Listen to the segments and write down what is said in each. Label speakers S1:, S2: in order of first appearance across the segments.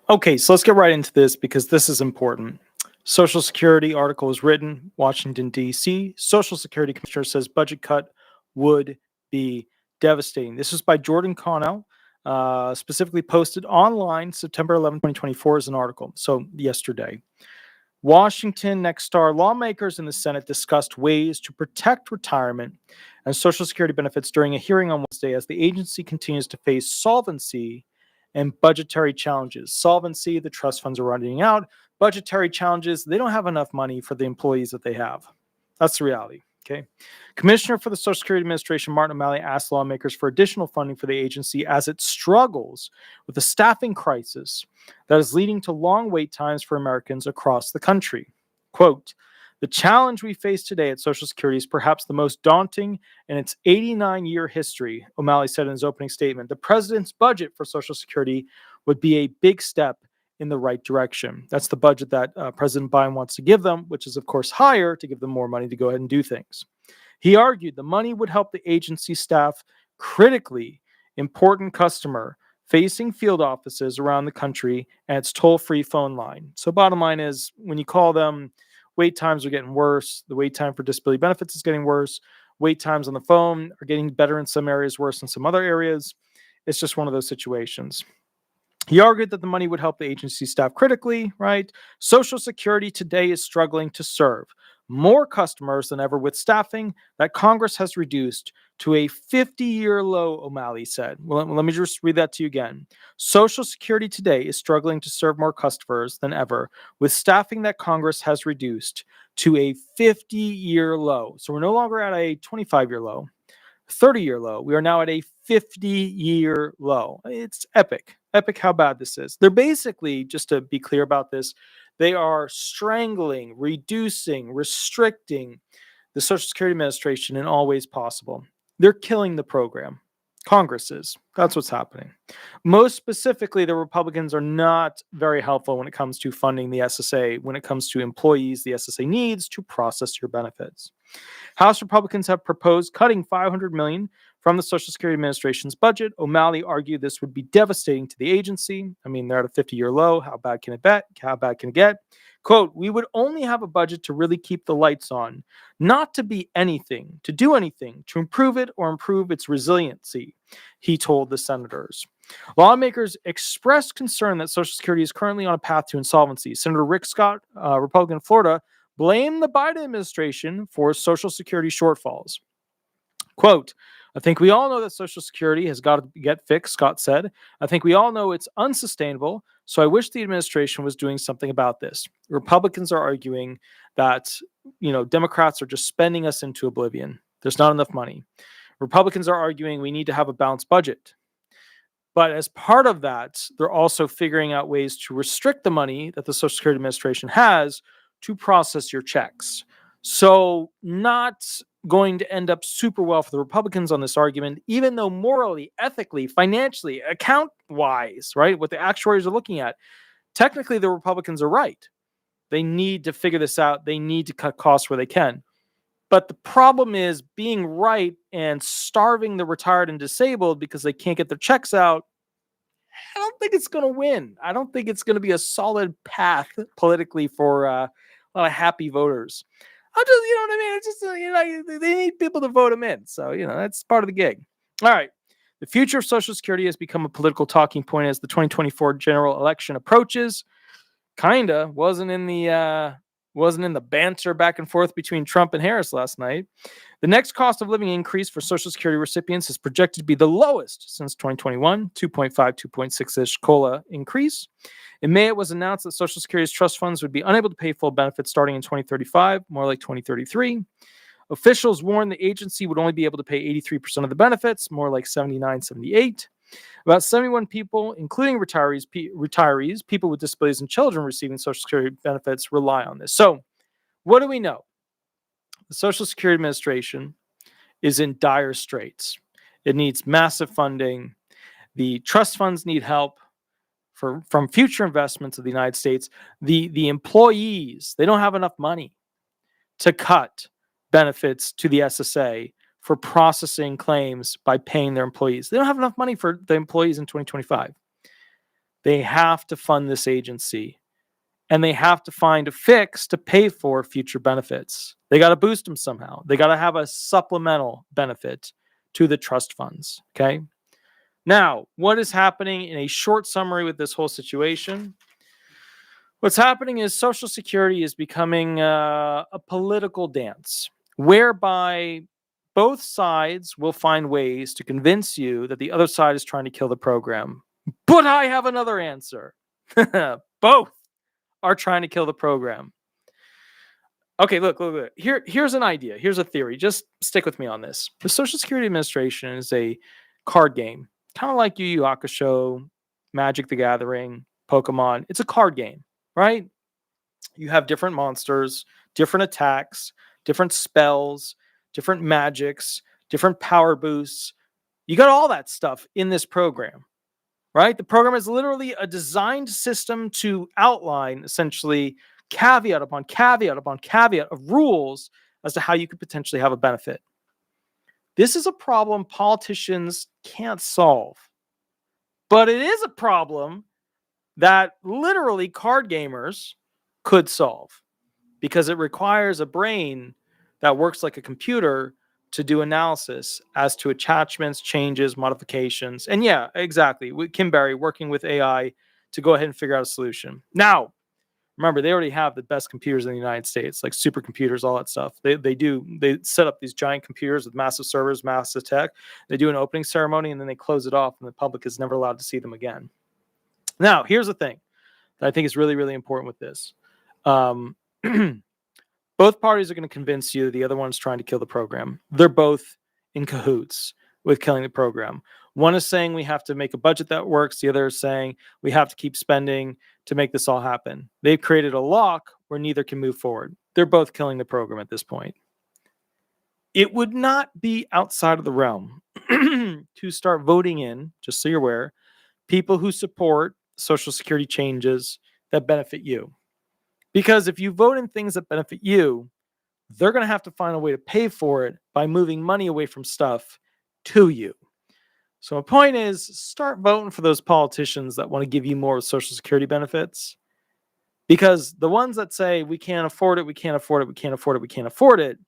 S1: Okay, so let's get right into this because this is important. Social Security article is written, Washington, D.C. Social Security Commissioner says budget cut would be devastating. This is by Jordan Connell, specifically posted online September 11, 2024 as an article, so yesterday. Washington next star lawmakers in the Senate discussed ways to protect retirement and Social Security benefits during a hearing on Wednesday as the agency continues to face solvency and budgetary challenges. Solvency, the trust funds are running out. Budgetary challenges, they don't have enough money for the employees that they have. That's the reality. Okay. Commissioner for the Social Security Administration, Martin O'Malley, asked lawmakers for additional funding for the agency as it struggles with a staffing crisis that is leading to long wait times for Americans across the country. Quote, the challenge we face today at Social Security is perhaps the most daunting in its 89-year history, O'Malley said in his opening statement. The president's budget for Social Security would be a big step in the right direction. That's the budget that President Biden wants to give them, which is, of course, higher to give them more money to go ahead and do things. He argued the money would help the agency staff critically important customer facing field offices around the country and its toll-free phone line. So bottom line is, when you call them, wait times are getting worse. The wait time for disability benefits is getting worse. Wait times on the phone are getting better in some areas, worse in some other areas. It's just one of those situations. He argued that the money would help the agency staff critically, right? Social Security today is struggling to serve more customers than ever with staffing that Congress has reduced to a 50-year low, O'Malley said. Well, let me just read that to you again. Social Security today is struggling to serve more customers than ever with staffing that Congress has reduced to a 50-year low. So we're no longer at a 25-year low, 30-year low. We are now at a 50-year low. It's epic. Epic how bad this is. They're basically, just to be clear about this, they are strangling, reducing, restricting the Social Security Administration in all ways possible. They're killing the program. Congress is. That's what's happening. Most specifically, the Republicans are not very helpful when it comes to funding the SSA, when it comes to employees the SSA needs to process your benefits. House Republicans have proposed cutting $500 million from the Social Security Administration's budget. O'Malley argued this would be devastating to the agency. I mean, they're at a 50-year low. How bad can it get? How bad can it get? Quote, we would only have a budget to really keep the lights on, not to be anything, to do anything, to improve it or improve its resiliency, he told the senators. Lawmakers expressed concern that Social Security is currently on a path to insolvency. Senator Rick Scott, Republican of Florida, blamed the Biden administration for Social Security shortfalls. Quote, I think we all know that Social Security has got to get fixed, Scott said. I think we all know it's unsustainable, so I wish the administration was doing something about this. Republicans are arguing that, Democrats are just spending us into oblivion. There's not enough money. Republicans are arguing we need to have a balanced budget. But as part of that, they're also figuring out ways to restrict the money that the Social Security Administration has to process your checks. So not going to end up super well for the Republicans on this argument, even though morally, ethically, financially, account-wise, right, what the actuaries are looking at, technically the Republicans are right. They need to figure this out. They need to cut costs where they can. But the problem is being right and starving the retired and disabled because they can't get their checks out. I don't think it's going to win. I don't think it's going to be a solid path politically for a lot of happy voters. I'm just, you know what I mean? It's just, they need people to vote them in. So, that's part of the gig. All right. The future of Social Security has become a political talking point as the 2024 general election approaches. Kinda wasn't in the banter back and forth between Trump and Harris last night. The next cost of living increase for Social Security recipients is projected to be the lowest since 2021, 2.5, 2.6-ish COLA increase. In May, it was announced that Social Security's trust funds would be unable to pay full benefits starting in 2035, more like 2033. Officials warned the agency would only be able to pay 83% of the benefits, more like 79, 78. About 71 people, including retirees, people with disabilities, and children receiving Social Security benefits rely on this. So what do we know? The Social Security Administration is in dire straits. It needs massive funding. The trust funds need help from future investments of the United States. The employees, they don't have enough money to cut benefits to the SSA for processing claims by paying their employees. They don't have enough money for the employees in 2025. They have to fund this agency, and they have to find a fix to pay for future benefits. They got to boost them somehow. They got to have a supplemental benefit to the trust funds. Okay. Now, what is happening in a short summary with this whole situation? What's happening is Social Security is becoming a political dance whereby both sides will find ways to convince you that the other side is trying to kill the program. But I have another answer. Both are trying to kill the program. Okay, look. Here's an idea. Here's a theory. Just stick with me on this. The Social Security Administration is a card game, kind of like Yu Yu Hakusho, Magic the Gathering, Pokemon. It's a card game, right? You have different monsters, different attacks, different spells, different magics, different power boosts. You got all that stuff in this program, right? The program is literally a designed system to outline essentially caveat upon caveat upon caveat of rules as to how you could potentially have a benefit. This is a problem politicians can't solve, but it is a problem that literally card gamers could solve because it requires a brain that works like a computer to do analysis as to attachments, changes, modifications. And yeah, exactly. Kim Berry working with AI to go ahead and figure out a solution. Now, remember, they already have the best computers in the United States, like supercomputers, all that stuff. They set up these giant computers with massive servers, massive tech. They do an opening ceremony and then they close it off and the public is never allowed to see them again. Now, here's the thing that I think is really, really important with this. Both parties are going to convince you the other one's trying to kill the program. They're both in cahoots with killing the program. One is saying we have to make a budget that works. The other is saying we have to keep spending to make this all happen. They've created a lock where neither can move forward. They're both killing the program at this point. It would not be outside of the realm to start voting in, just so you're aware, people who support Social Security changes that benefit you. Because if you vote in things that benefit you, they're going to have to find a way to pay for it by moving money away from stuff to you. So my point is, start voting for those politicians that want to give you more Social Security benefits. Because the ones that say, we can't afford it, we can't afford it, we can't afford it, we can't afford it,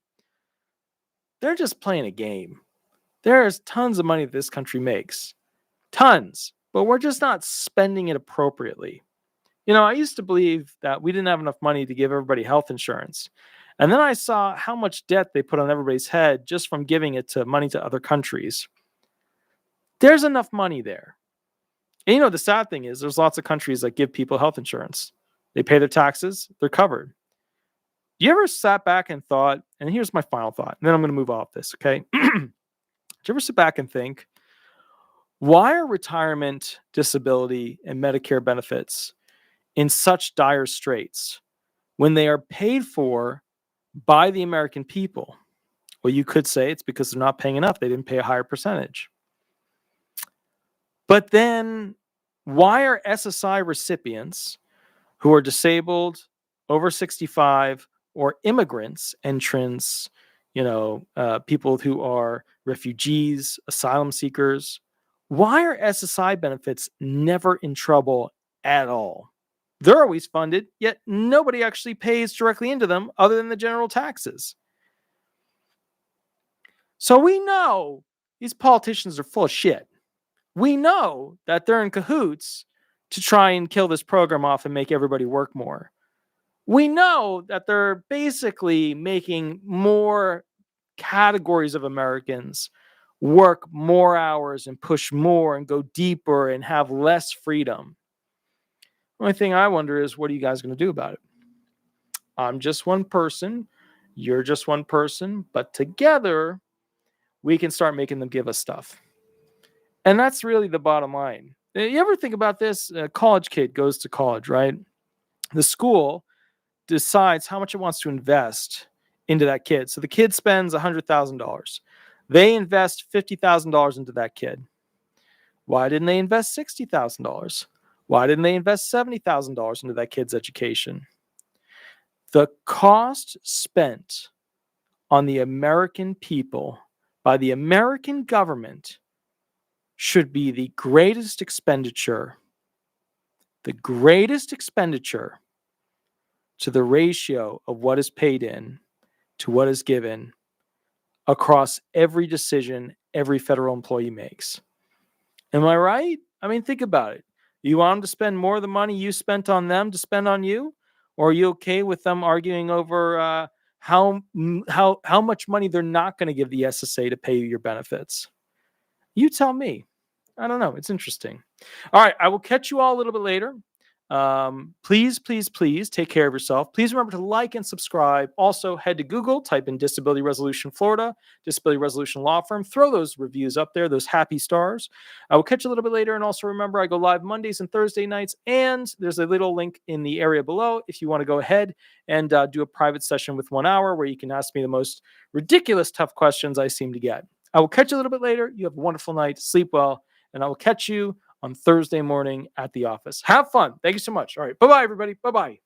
S1: they're just playing a game. There's tons of money that this country makes. Tons. But we're just not spending it appropriately. You know, I used to believe that we didn't have enough money to give everybody health insurance. And then I saw how much debt they put on everybody's head just from giving it to money to other countries. There's enough money there. And you know, the sad thing is there's lots of countries that give people health insurance. They pay their taxes, they're covered. You ever sat back and thought, and here's my final thought, and then I'm going to move off this, okay? Did you ever sit back and think, why are retirement, disability, and Medicare benefits in such dire straits when they are paid for by the American people? Well, you could say it's because they're not paying enough. They didn't pay a higher percentage. But then why are SSI recipients who are disabled, over 65, or immigrants, entrants, people who are refugees, asylum seekers, why are SSI benefits never in trouble at all? They're always funded, yet nobody actually pays directly into them other than the general taxes. So we know these politicians are full of shit. We know that they're in cahoots to try and kill this program off and make everybody work more. We know that they're basically making more categories of Americans work more hours and push more and go deeper and have less freedom. The only thing I wonder is, what are you guys going to do about it? I'm just one person. You're just one person. But together, we can start making them give us stuff. And that's really the bottom line. You ever think about this? A college kid goes to college, right? The school decides how much it wants to invest into that kid. So the kid spends $100,000. They invest $50,000 into that kid. Why didn't they invest $60,000? Why didn't they invest $70,000 into that kid's education? The cost spent on the American people by the American government should be the greatest expenditure the greatest expenditure to the ratio of what is paid in to what is given across every decision every federal employee makes. Am I right? I mean, think about it. You want them to spend more of the money you spent on them to spend on you? Or are you okay with them arguing over how much money they're not going to give the SSA to pay you your benefits? You tell me. I don't know. It's interesting. All right. I will catch you all a little bit later. Please take care of yourself. Please remember to like and subscribe. Also, head to Google, type in Disability Resolution Florida, Disability Resolution Law Firm. Throw those reviews up there, those happy stars. I will catch you a little bit later. And also remember, I go live Mondays and Thursday nights. And there's a little link in the area below if you want to go ahead and do a private session with 1 hour where you can ask me the most ridiculous, tough questions I seem to get. I will catch you a little bit later. You have a wonderful night. Sleep well. And I will catch you on Thursday morning at the office. Have fun. Thank you so much. All right. Bye-bye, everybody. Bye-bye.